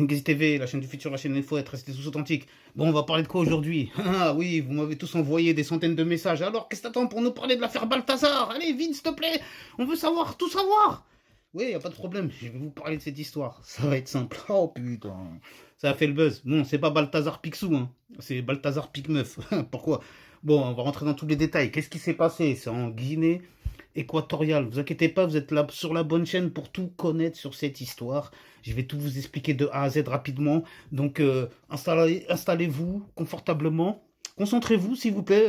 Tenguezi TV, la chaîne du futur, la chaîne Info, être resté tous authentiques. Bon, on va parler de quoi aujourd'hui? Ah oui, vous m'avez tous envoyé des centaines de messages. Alors, qu'est-ce que t'attends pour nous parler de l'affaire Balthazar? Allez, vite, s'il te plaît. On veut savoir, tout savoir. Oui, y a pas de problème. Je vais vous parler de cette histoire. Ça va être simple. Oh putain. Ça a fait le buzz. Bon, c'est pas Balthazar Picsou, hein. C'est Balthazar Picmeuf. Pourquoi? Bon, on va rentrer dans tous les détails. Qu'est-ce qui s'est passé? C'est en Guinée équatoriale. Vous inquiétez pas, vous êtes là sur la bonne chaîne pour tout connaître sur cette histoire. Je vais tout vous expliquer de A à Z rapidement. Donc, installez-vous confortablement. Concentrez-vous, s'il vous plaît.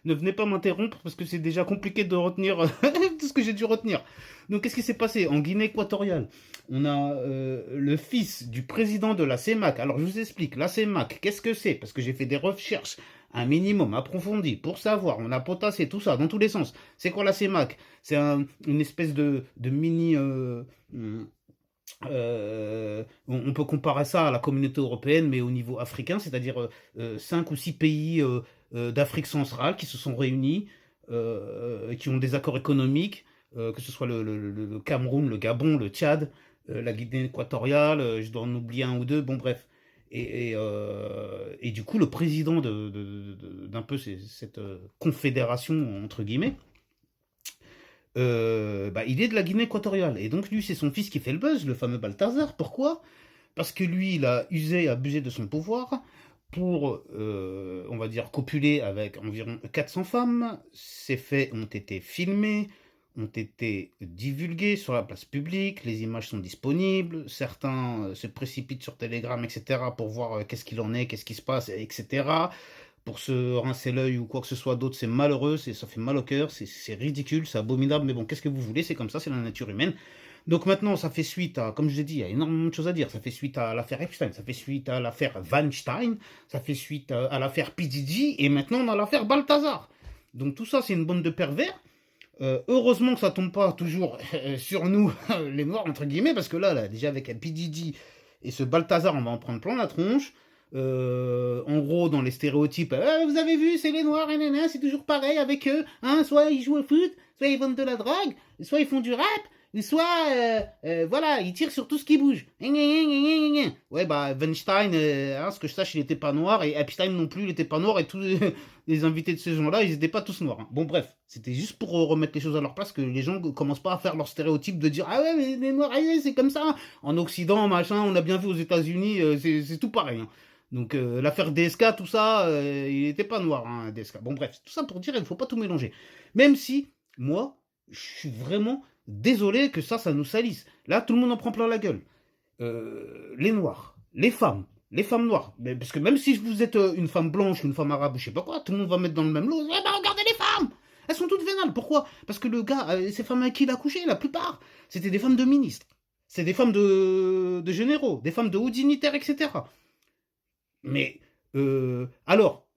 Ne venez pas m'interrompre parce que c'est déjà compliqué de retenir tout ce que j'ai dû retenir. Donc, qu'est-ce qui s'est passé en Guinée équatoriale? On a le fils du président de la CEMAC. Alors, je vous explique. La CEMAC, qu'est-ce que c'est? Parce que j'ai fait des recherches un minimum approfondi pour savoir. On a potassé tout ça dans tous les sens. C'est quoi la CEMAC? C'est une espèce de mini... on peut comparer ça à la communauté européenne, mais au niveau africain, c'est-à-dire 5 ou 6 pays d'Afrique centrale qui se sont réunis, qui ont des accords économiques, que ce soit le Cameroun, le Gabon, le Tchad, la Guinée équatoriale, je dois en oublier un ou deux, bon bref. Et du coup, le président d'un peu cette confédération, entre guillemets, il est de la Guinée équatoriale. Et donc lui, c'est son fils qui fait le buzz, le fameux Balthazar. Pourquoi? Parce que lui, il a usé et abusé de son pouvoir pour, on va dire, copuler avec environ 400 femmes. Ces faits ont été filmés, ont été divulgués sur la place publique, les images sont disponibles, certains se précipitent sur Telegram, etc., pour voir qu'est-ce qu'il en est, qu'est-ce qui se passe, etc., pour se rincer l'œil ou quoi que ce soit d'autre, c'est malheureux, ça fait mal au cœur, c'est ridicule, c'est abominable, mais bon, qu'est-ce que vous voulez, c'est comme ça, c'est la nature humaine. Donc maintenant, ça fait suite à, comme je l'ai dit, il y a énormément de choses à dire, ça fait suite à l'affaire Epstein, ça fait suite à l'affaire Weinstein, ça fait suite à l'affaire P. Diddy, et maintenant on a l'affaire Balthazar. Donc tout ça, c'est une bande de pervers. Heureusement que ça tombe pas toujours sur nous, les noirs, entre guillemets, parce que là déjà avec P. Diddy et ce Balthazar, on va en prendre plein la tronche. En gros, dans les stéréotypes, vous avez vu, c'est les noirs, c'est toujours pareil avec eux. Hein, soit ils jouent au foot, soit ils vendent de la drogue, soit ils font du rap, soit, voilà, ils tirent sur tout ce qui bouge. Ouais, bah, Weinstein, ce que je sache, il n'était pas noir, et Epstein non plus, il n'était pas noir, et tous les invités de ces gens-là, ils n'étaient pas tous noirs. Hein. Bon, bref, c'était juste pour remettre les choses à leur place, que les gens commencent pas à faire leur stéréotype de dire, ah ouais, mais les noirs, c'est comme ça. En Occident, machin, on a bien vu aux États-Unis, c'est tout pareil. Hein. Donc l'affaire DSK, tout ça, il n'était pas noir, hein, DSK. Bon bref, tout ça pour dire, il ne faut pas tout mélanger. Même si, moi, je suis vraiment désolé que ça nous salisse. Là, tout le monde en prend plein la gueule. Les noirs, les femmes noires. Mais, parce que même si vous êtes une femme blanche, une femme arabe, ou je sais pas quoi, tout le monde va mettre dans le même lot. Eh ben regardez les femmes. Elles sont toutes vénales. Pourquoi? Parce que le gars, ces femmes avec qui il a couché, la plupart, c'était des femmes de ministres. C'est des femmes de généraux, des femmes de hauts dignitaires, etc. Mais, alors,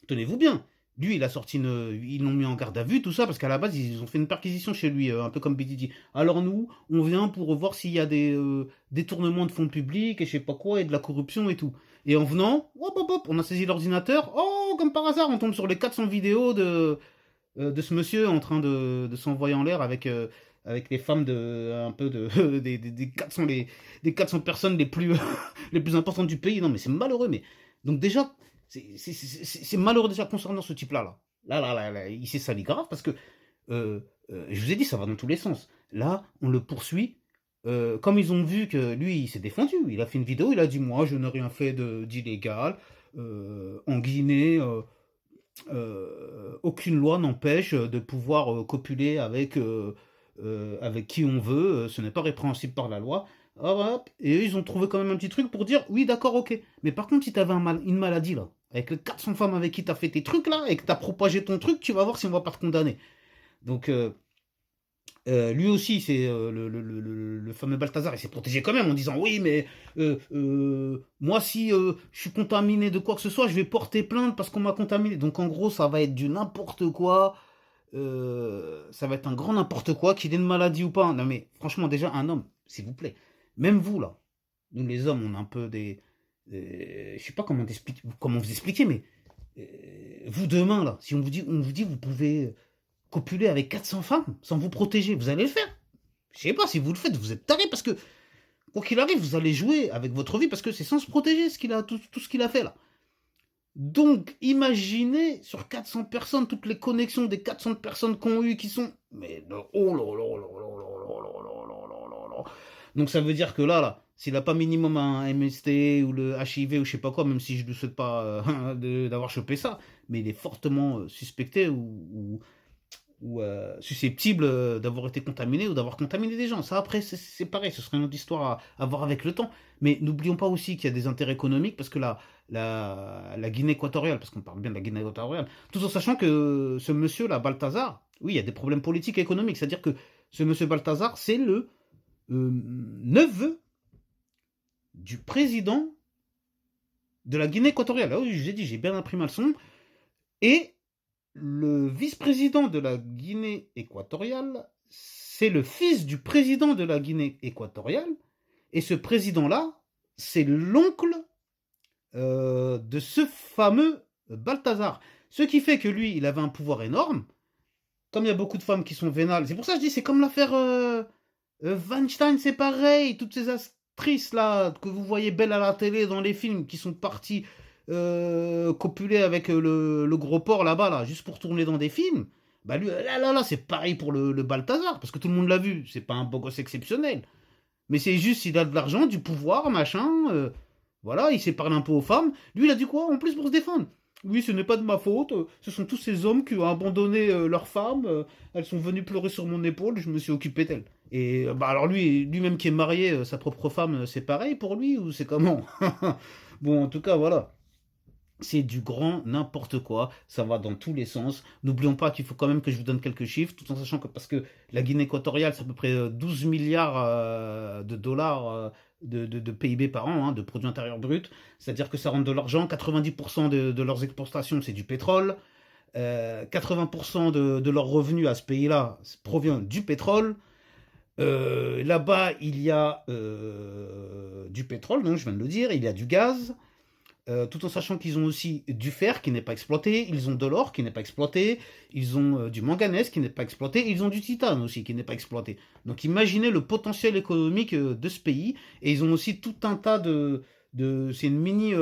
tenez-vous bien. Lui, il a sorti ils l'ont mis en garde à vue, tout ça, parce qu'à la base, ils ont fait une perquisition chez lui, un peu comme BDD. Alors nous, on vient pour voir s'il y a des détournements de fonds publics et je sais pas quoi, et de la corruption et tout. Et en venant, hop, hop, hop, on a saisi l'ordinateur. Oh, comme par hasard, on tombe sur les 400 vidéos de ce monsieur en train de s'envoyer en l'air avec les femmes un peu des 400, des 400 personnes les plus, les plus importantes du pays. Non, mais c'est malheureux. Mais donc déjà, c'est malheureux déjà concernant ce type-là. Là, il s'est sali grave parce que je vous ai dit, ça va dans tous les sens. Là, on le poursuit. Comme ils ont vu que lui, il s'est défendu, il a fait une vidéo, il a dit moi, je n'ai rien fait d'illégal. En Guinée, aucune loi n'empêche de pouvoir copuler avec qui on veut, ce n'est pas répréhensible par la loi. Hop, hop. Et eux, ils ont trouvé quand même un petit truc pour dire oui, d'accord, ok. Mais par contre, si tu avais une maladie là, avec les 400 femmes avec qui tu as fait tes trucs là, et que tu as propagé ton truc, tu vas voir si on va pas te condamner. Donc, lui aussi, c'est le fameux Balthazar, il s'est protégé quand même en disant oui, mais moi, si je suis contaminé de quoi que ce soit, je vais porter plainte parce qu'on m'a contaminé. Donc, en gros, ça va être du n'importe quoi. Ça va être un grand n'importe quoi, qu'il ait une maladie ou pas. Non, mais franchement, déjà, un homme, s'il vous plaît. Même vous, là, nous les hommes, on a un peu je sais pas comment vous expliquer, mais vous demain, là, si on vous dit vous pouvez copuler avec 400 femmes sans vous protéger, vous allez le faire. Je sais pas, si vous le faites, vous êtes taré parce que Quoi qu'il arrive, vous allez jouer avec votre vie parce que c'est sans se protéger tout ce qu'il a fait là. Donc, imaginez sur 400 personnes, toutes les connexions des 400 personnes qu'on eu qui sont. Mais oh là là là là là là là là là là là. Donc, ça veut dire que là, s'il n'a pas minimum un MST ou le HIV ou je sais pas quoi, même si je ne lui souhaite pas d'avoir chopé ça, mais il est fortement suspecté ou susceptible d'avoir été contaminé ou d'avoir contaminé des gens. Ça, après, c'est pareil, ce serait une autre histoire à voir avec le temps. Mais n'oublions pas aussi qu'il y a des intérêts économiques parce que la Guinée équatoriale, parce qu'on parle bien de la Guinée équatoriale, tout en sachant que ce monsieur-là, Balthazar, oui, il y a des problèmes politiques et économiques. C'est-à-dire que ce monsieur Balthazar, c'est le neveu du président de la Guinée équatoriale. Ah oui, je vous ai dit, j'ai bien imprimé le son. Et le vice-président de la Guinée équatoriale, c'est le fils du président de la Guinée équatoriale. Et ce président-là, c'est l'oncle de ce fameux Balthazar. Ce qui fait que lui, il avait un pouvoir énorme. Comme il y a beaucoup de femmes qui sont vénales. C'est pour ça que je dis, c'est comme l'affaire Weinstein, c'est pareil. Toutes ces actrices là que vous voyez belles à la télé dans les films qui sont parties copuler avec le gros porc là-bas, là, juste pour tourner dans des films. Bah lui, là, c'est pareil pour le Balthazar, parce que tout le monde l'a vu. C'est pas un beau gosse exceptionnel. Mais c'est juste, il a de l'argent, du pouvoir, machin. Voilà, il sait parler un peu aux femmes. Lui, il a dit quoi en plus pour se défendre? Oui, ce n'est pas de ma faute. Ce sont tous ces hommes qui ont abandonné leurs femmes. Elles sont venues pleurer sur mon épaule. Je me suis occupé d'elles. Et bah alors lui-même qui est marié, sa propre femme, c'est pareil pour lui ou c'est comment? Bon, en tout cas, voilà. C'est du grand n'importe quoi, ça va dans tous les sens. N'oublions pas qu'il faut quand même que je vous donne quelques chiffres, tout en sachant que parce que la Guinée équatoriale, c'est à peu près 12 milliards de dollars de PIB par an, hein, de produit intérieur brut. C'est-à-dire que ça rentre de l'argent, 90% de leurs exportations, c'est du pétrole. 80% de leurs revenus à ce pays-là provient du pétrole. Là-bas, il y a du pétrole, donc je viens de le dire, il y a du gaz. Tout en sachant qu'ils ont aussi du fer qui n'est pas exploité, ils ont de l'or qui n'est pas exploité, ils ont du manganèse qui n'est pas exploité, et ils ont du titane aussi qui n'est pas exploité. Donc imaginez le potentiel économique de ce pays, et ils ont aussi tout un tas c'est une mini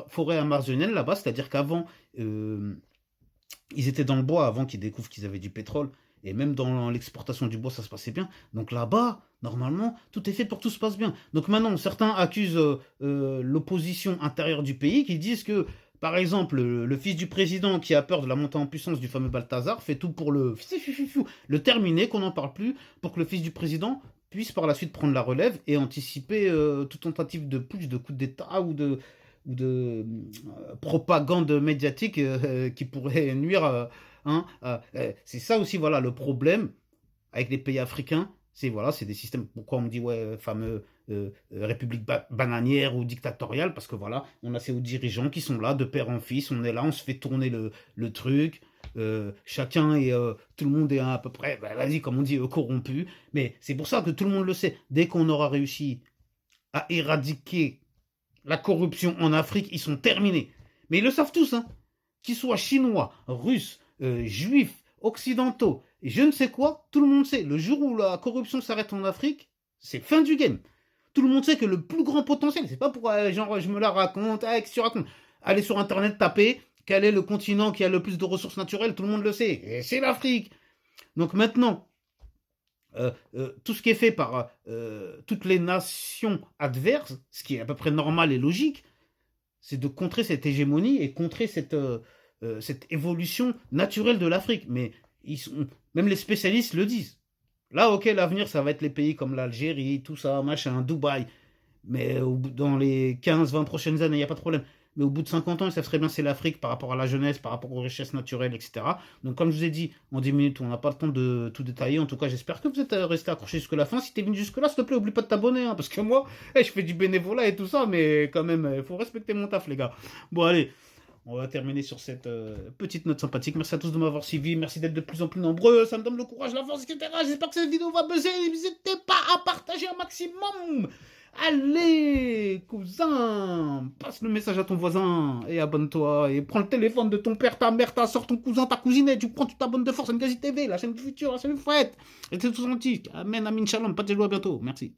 forêt amazonienne là-bas, c'est-à-dire qu'avant, ils étaient dans le bois avant qu'ils découvrent qu'ils avaient du pétrole. Et même dans l'exportation du bois, ça se passait bien. Donc là-bas, normalement, tout est fait pour que tout se passe bien. Donc maintenant, certains accusent l'opposition intérieure du pays qui disent que, par exemple, le fils du président qui a peur de la montée en puissance du fameux Balthazar fait tout pour le terminer, qu'on n'en parle plus, pour que le fils du président puisse par la suite prendre la relève et anticiper toute tentative de putsch, de coup d'État ou de propagande médiatique qui pourrait nuire. Hein, c'est ça aussi, voilà, le problème avec les pays africains. C'est voilà, c'est des systèmes. Pourquoi on me dit ouais, fameux république bananière ou dictatoriale? Parce que voilà, on a ces hauts dirigeants qui sont là de père en fils. On est là, on se fait tourner le truc. Chacun et tout le monde est à peu près, bah, vas-y, comme on dit, corrompu. Mais c'est pour ça que tout le monde le sait. Dès qu'on aura réussi à éradiquer la corruption en Afrique, ils sont terminés. Mais ils le savent tous, hein. Qu'ils soient chinois, russes, juifs, occidentaux, et je ne sais quoi, tout le monde sait. Le jour où la corruption s'arrête en Afrique, c'est fin du game. Tout le monde sait que le plus grand potentiel, c'est pas pour genre je me la raconte, qu'est-ce que tu racontes? Allez sur internet, taper quel est le continent qui a le plus de ressources naturelles, tout le monde le sait, et c'est l'Afrique. Donc maintenant, tout ce qui est fait par toutes les nations adverses, ce qui est à peu près normal et logique, c'est de contrer cette hégémonie et contrer cette évolution naturelle de l'Afrique. Mais même les spécialistes le disent. Là, ok, l'avenir, ça va être les pays comme l'Algérie, tout ça, machin, Dubaï. Mais dans les 15-20 prochaines années, il n'y a pas de problème. Mais au bout de 50 ans, ils savent très bien c'est l'Afrique par rapport à la jeunesse, par rapport aux richesses naturelles, etc. Donc, comme je vous ai dit, en 10 minutes, on n'a pas le temps de tout détailler. En tout cas, j'espère que vous êtes resté accroché jusqu'à la fin. Si t'es venu jusque-là, s'il te plaît, oublie pas de t'abonner. Hein, parce que moi, je fais du bénévolat et tout ça, mais quand même, il faut respecter mon taf, les gars. Bon, allez. On va terminer sur cette petite note sympathique. Merci à tous de m'avoir suivi. Merci d'être de plus en plus nombreux. Ça me donne le courage, la force, etc. J'espère que cette vidéo va buzzer. N'hésitez pas à partager un maximum. Allez, cousin, passe le message à ton voisin et abonne-toi. Et prends le téléphone de ton père, ta mère, ta soeur, ton cousin, ta cousine. Et tu prends, tu t'abonnes de force à Ngazi TV, la chaîne du futur, la chaîne du fouette. Et c'est tout gentil. Amen, amin, shalom. Pas de à bientôt. Merci.